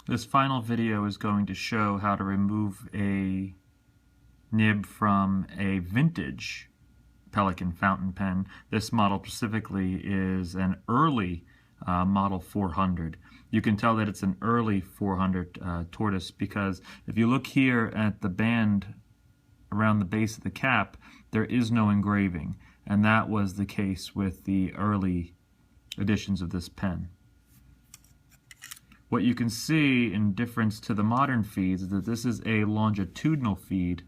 This final video is going to show how to remove a nib from a vintage Pelikan fountain pen. This model specifically is an early model 400. You can tell that it's an early 400 tortoise because if you look here at the band around the base of the cap, there is no engraving, and that was the case with the early editions of this pen. What you can see in difference to the modern feeds is that this is a longitudinal feed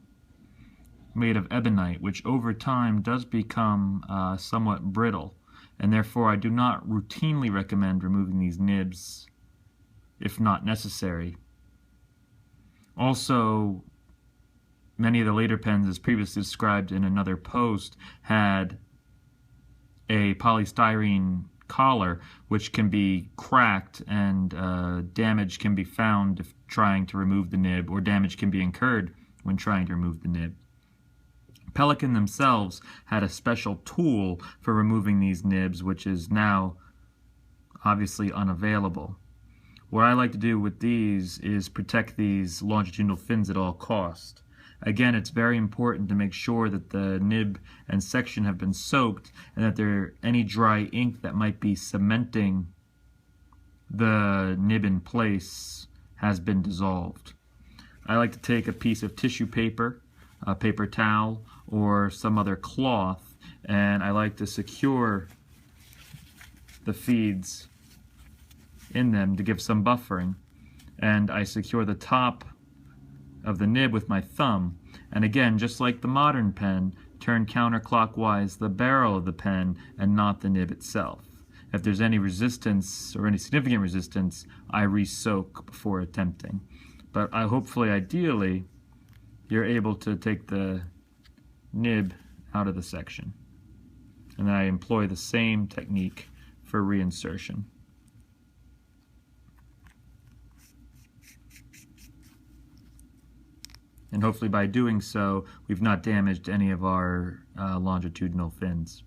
made of ebonite, which over time does become somewhat brittle, and therefore I do not routinely recommend removing these nibs if not necessary. Also, many of the later pens, as previously described in another post, had a polystyrene collar which can be cracked, and damage can be found if trying to remove the nib, or damage can be incurred when trying to remove the nib. Pelikan themselves had a special tool for removing these nibs, which is now obviously unavailable. What I like to do with these is protect these longitudinal fins at all cost. Again, it's very important to make sure that the nib and section have been soaked and that any dry ink that might be cementing the nib in place has been dissolved. I like to take a piece of tissue paper, a paper towel, or some other cloth, and I like to secure the feeds in them to give some buffering. And I secure the top of the nib with my thumb, and again, just like the modern pen, turn counterclockwise the barrel of the pen and not the nib itself. If there's any resistance or any significant resistance, I re-soak before attempting. But ideally, you're able to take the nib out of the section. And then I employ the same technique for reinsertion. And hopefully by doing so, we've not damaged any of our longitudinal fins.